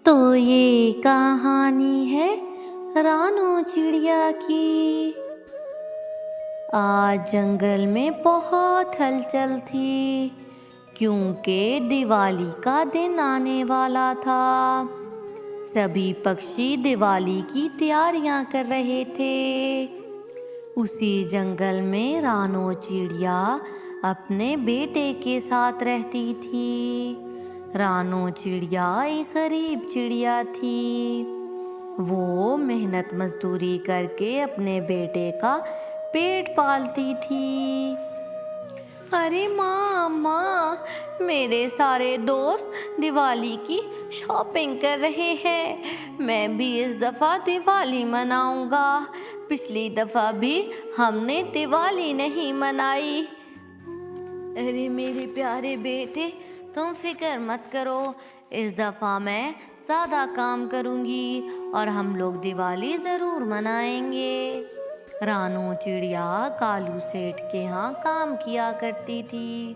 तो ये कहानी है रानो चिड़िया की। आज जंगल में बहुत हलचल थी क्योंकि दिवाली का दिन आने वाला था। सभी पक्षी दिवाली की तैयारियां कर रहे थे। उसी जंगल में रानो चिड़िया अपने बेटे के साथ रहती थी। रानो चिड़िया एक गरीब चिड़िया थी। वो मेहनत मजदूरी करके अपने बेटे का पेट पालती थी। अरे माँ माँ, मेरे सारे दोस्त दिवाली की शॉपिंग कर रहे हैं। मैं भी इस दफ़ा दिवाली मनाऊंगा। पिछली दफ़ा भी हमने दिवाली नहीं मनाई। अरे मेरे प्यारे बेटे, तुम फिक्र मत करो। इस दफ़ा मैं ज़्यादा काम करूँगी और हम लोग दिवाली ज़रूर मनाएंगे। रानो चिड़िया कालू सेठ के यहाँ काम किया करती थी।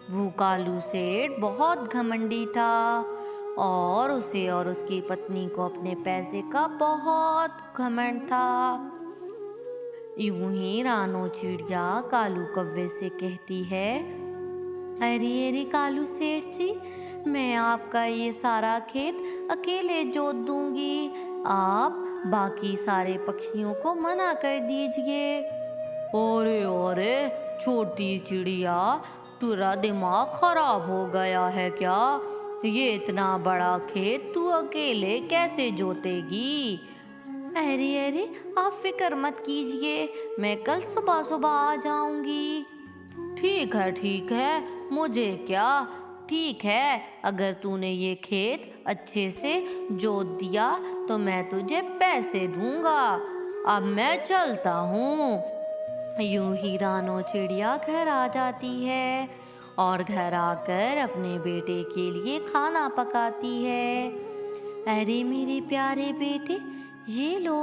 वो कालू सेठ बहुत घमंडी था और उसे और उसकी पत्नी को अपने पैसे का बहुत घमंड था। यूं ही रानो चिड़िया कालू कौवे से कहती है, अरे अरे कालू सेठ जी, मैं आपका ये सारा खेत अकेले जोत दूंगी। आप बाकी सारे पक्षियों को मना कर दीजिए। अरे अरे छोटी चिड़िया, तेरा दिमाग खराब हो गया है क्या? ये इतना बड़ा खेत तू अकेले कैसे जोतेगी? अरे अरे, आप फिक्र मत कीजिए, मैं कल सुबह सुबह आ जाऊंगी। ठीक है, मुझे क्या, ठीक है, अगर तूने ये खेत अच्छे से जोत दिया तो मैं तुझे पैसे दूंगा। अब मैं चलता हूँ। यूं ही रानो चिड़िया घर आ जाती है और घर आकर अपने बेटे के लिए खाना पकाती है। अरे मेरे प्यारे बेटे, ये लो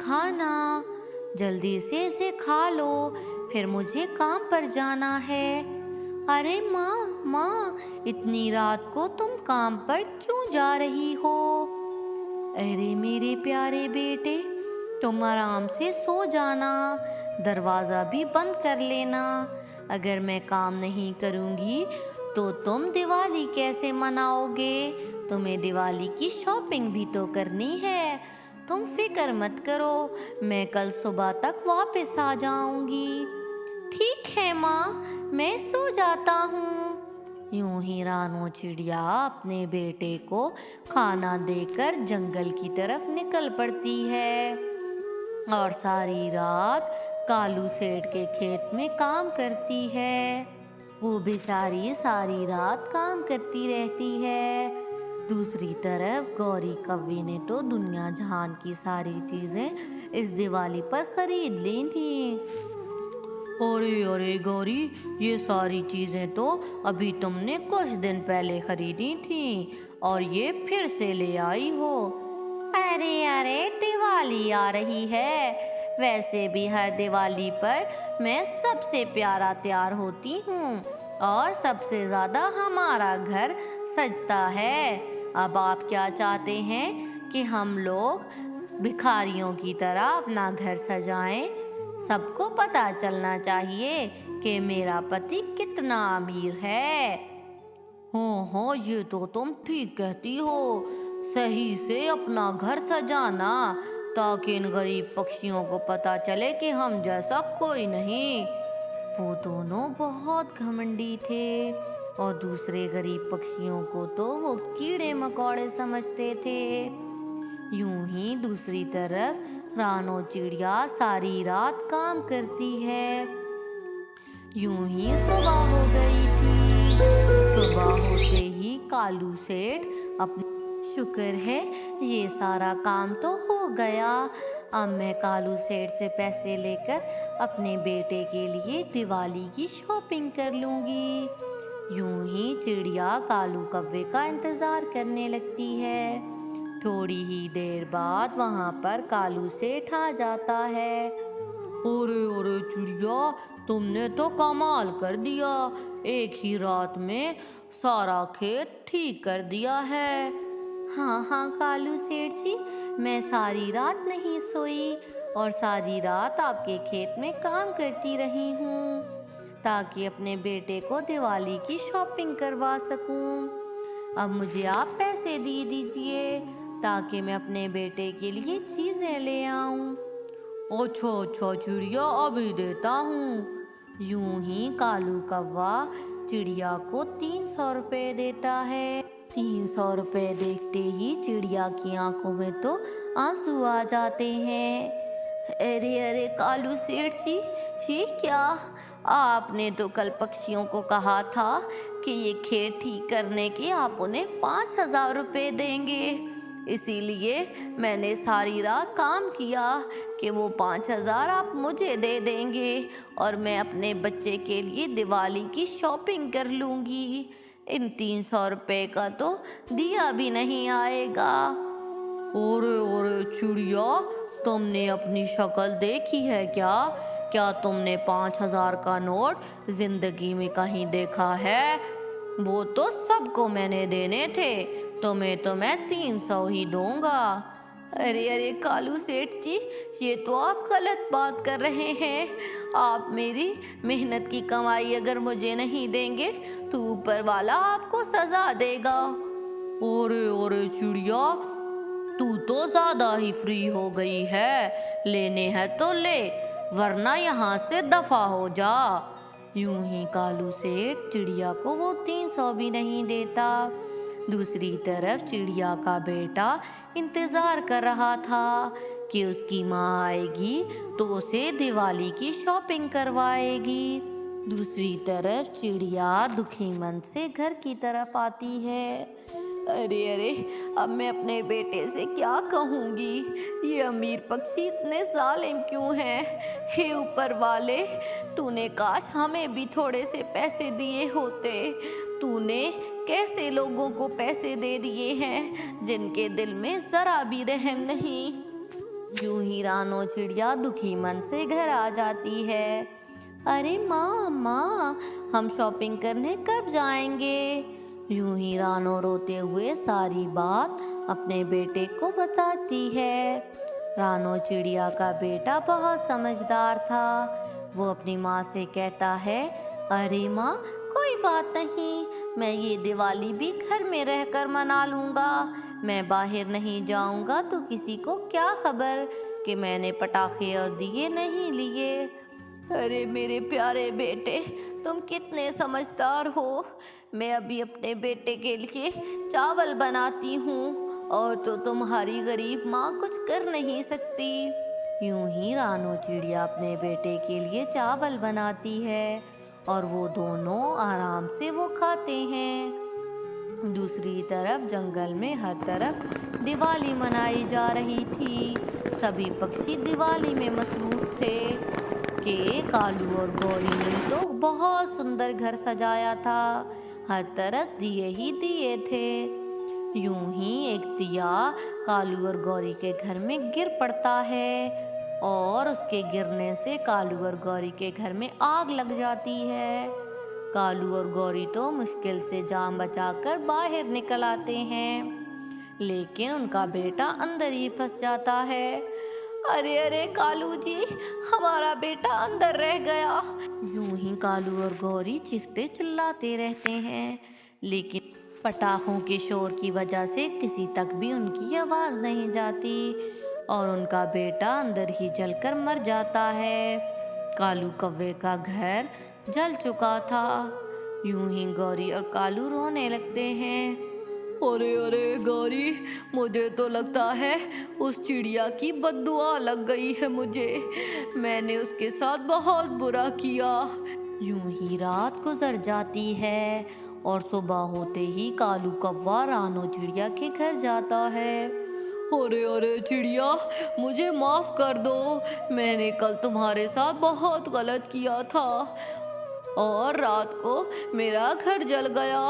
खाना, जल्दी से इसे खा लो, फिर मुझे काम पर जाना है। अरे माँ, इतनी रात को तुम काम पर क्यों जा रही हो? अरे मेरे प्यारे बेटे, तुम आराम से सो जाना, दरवाज़ा भी बंद कर लेना। अगर मैं काम नहीं करूँगी तो तुम दिवाली कैसे मनाओगे? तुम्हें दिवाली की शॉपिंग भी तो करनी है। तुम फिक्र मत करो, मैं कल सुबह तक वापस आ जाऊंगी। ठीक है माँ, मैं सो जाता हूँ। यूं ही रानो चिड़िया अपने बेटे को खाना देकर जंगल की तरफ निकल पड़ती है और सारी रात कालू सेठ के खेत में काम करती है। वो बेचारी सारी रात काम करती रहती है। दूसरी तरफ गौरी कव्वे ने तो दुनिया जहान की सारी चीजें इस दिवाली पर खरीद ली थी। अरे अरे गौरी, ये सारी चीजें तो अभी तुमने कुछ दिन पहले खरीदी थी और ये फिर से ले आई हो। अरे अरे, दिवाली आ रही है, वैसे भी हर दिवाली पर मैं सबसे प्यारा तैयार होती हूँ और सबसे ज्यादा हमारा घर सजता है। अब आप क्या चाहते हैं कि हम लोग भिखारियों की तरह अपना घर सजाएं? सबको पता चलना चाहिए कि मेरा पति कितना अमीर है। हाँ, ये तो तुम ठीक कहती हो। सही से अपना घर सजाना ताकि इन गरीब पक्षियों को पता चले कि हम जैसा कोई नहीं। वो दोनों बहुत घमंडी थे और दूसरे गरीब पक्षियों को तो वो कीड़े मकोड़े समझते थे। यूं ही दूसरी तरफ रानो चिड़िया सारी रात काम करती है। यूं ही सुबह हो गई थी। सुबह होते ही कालू सेठ अपने, शुक्र है ये सारा काम तो हो गया। अब मैं कालू सेठ से पैसे लेकर अपने बेटे के लिए दिवाली की शॉपिंग कर लूँगी। यूं ही चिड़िया कालू कौवे का इंतज़ार करने लगती है। थोड़ी ही देर बाद वहाँ पर कालू सेठ आ जाता है। अरे अरे चिड़िया, तुमने तो कमाल कर दिया, एक ही रात में सारा खेत ठीक कर दिया है। हाँ हाँ कालू सेठ जी, मैं सारी रात नहीं सोई और सारी रात आपके खेत में काम करती रही हूँ ताकि अपने बेटे को दिवाली की शॉपिंग करवा सकूं। अब मुझे आप पैसे दे दीजिए ताकि मैं अपने बेटे के लिए चीज़ें ले आऊं। अच्छा अच्छा चिड़िया, अभी देता हूँ। यूं ही कालू कौवा चिड़िया को 300 रुपए देता है। 300 रुपए देखते ही चिड़िया की आंखों में तो आंसू आ जाते हैं। अरे अरे कालू सेठ जी, ये क्या? आपने तो कल पक्षियों को कहा था कि ये खेत ठीक करने के आप उन्हें 5,000 रुपए देंगे। इसीलिए मैंने सारी रात काम किया कि वो 5,000 आप मुझे दे देंगे और मैं अपने बच्चे के लिए दिवाली की शॉपिंग कर लूँगी। इन 300 रुपए का तो दिया भी नहीं आएगा। ओरे ओरे चिड़िया, तुमने अपनी शक्ल देखी है क्या? क्या तुमने 5,000 का नोट जिंदगी में कहीं देखा है? वो तो सबको मैंने देने थे, तुम्हें तो मैं 300 ही दूंगा। अरे अरे कालू सेठ जी, ये तो आप गलत बात कर रहे हैं। आप मेरी मेहनत की कमाई अगर मुझे नहीं देंगे तो ऊपर वाला आपको सजा देगा। ओरे ओरे चिड़िया, तू तो ज्यादा ही फ्री हो गई है। लेने हैं तो ले, वरना यहाँ से दफा हो जा। यूं ही कालू सेठ चिड़िया को वो 300 भी नहीं देता। दूसरी तरफ चिड़िया का बेटा इंतजार कर रहा था कि उसकी माँ आएगी तो उसे दिवाली की शॉपिंग करवाएगी। दूसरी तरफ चिड़िया दुखी मन से घर की तरफ आती है। अरे अरे, अब मैं अपने बेटे से क्या कहूँगी? ये अमीर पक्षी इतने जालिम क्यों हैं? हे ऊपर वाले, तूने काश हमें भी थोड़े से पैसे दिए होते। तूने कैसे लोगों को पैसे दे दिए हैं जिनके दिल में जरा भी रहम नहीं। यूं ही रानो चिड़िया दुखी मन से घर आ जाती है। अरे माँ माँ, हम शॉपिंग करने कब जाएंगे? यूं ही रानो रोते हुए सारी बात अपने बेटे को बताती है। रानो चिड़िया का बेटा बहुत समझदार था। वो अपनी माँ से कहता है, अरे माँ, कोई बात नहीं, मैं ये दिवाली भी घर में रहकर मना लूँगा। मैं बाहर नहीं जाऊँगा तो किसी को क्या खबर कि मैंने पटाखे और दिए नहीं लिए। अरे मेरे प्यारे बेटे, तुम कितने समझदार हो। मैं अभी अपने बेटे के लिए चावल बनाती हूँ और तो तुम्हारी गरीब माँ कुछ कर नहीं सकती। यूं ही रानो चिड़िया अपने बेटे के लिए चावल बनाती है और वो दोनों आराम से वो खाते हैं। दूसरी तरफ जंगल में हर तरफ दिवाली मनाई जा रही थी। सभी पक्षी दिवाली में मसरूफ थे कि कालू और गौरी ने तो बहुत सुंदर घर सजाया था। हर तरफ दिए ही दिए थे। यूं ही एक दिया कालू और गौरी के घर में गिर पड़ता है और उसके गिरने से कालू और गौरी के घर में आग लग जाती है। कालू और गौरी तो मुश्किल से जान बचाकर बाहर निकल आते हैं, लेकिन उनका बेटा अंदर ही फंस जाता है। अरे अरे कालू जी, हमारा बेटा अंदर रह गया। यूं ही कालू और गौरी चीखते चिल्लाते रहते हैं, लेकिन पटाखों के शोर की वजह से किसी तक भी उनकी आवाज़ नहीं जाती और उनका बेटा अंदर ही जलकर मर जाता है। कालू कौवे का घर जल चुका था। यूं ही गौरी और कालू रोने लगते हैं। अरे अरे गौरी, मुझे तो लगता है उस चिड़िया की बद्दुआ लग गई है मुझे। मैंने उसके साथ बहुत बुरा किया। यूं ही रात गुजर जाती है और सुबह होते ही कालू कौवा रानो चिड़िया के घर जाता है। अरे अरे चिड़िया, मुझे माफ़ कर दो। मैंने कल तुम्हारे साथ बहुत गलत किया था और रात को मेरा घर जल गया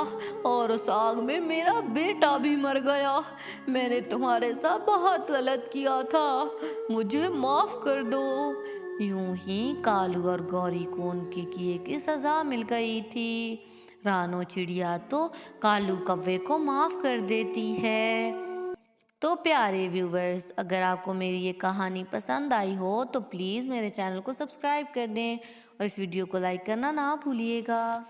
और उस आग में मेरा बेटा भी मर गया। मैंने तुम्हारे साथ बहुत गलत किया था, मुझे माफ़ कर दो। यूं ही कालू और गौरी को उनके किए की सज़ा मिल गई थी। रानो चिड़िया तो कालू कौवे को माफ़ कर देती है। तो प्यारे व्यूवर्स, अगर आपको मेरी ये कहानी पसंद आई हो तो प्लीज़ मेरे चैनल को सब्सक्राइब कर दें और इस वीडियो को लाइक करना ना भूलिएगा।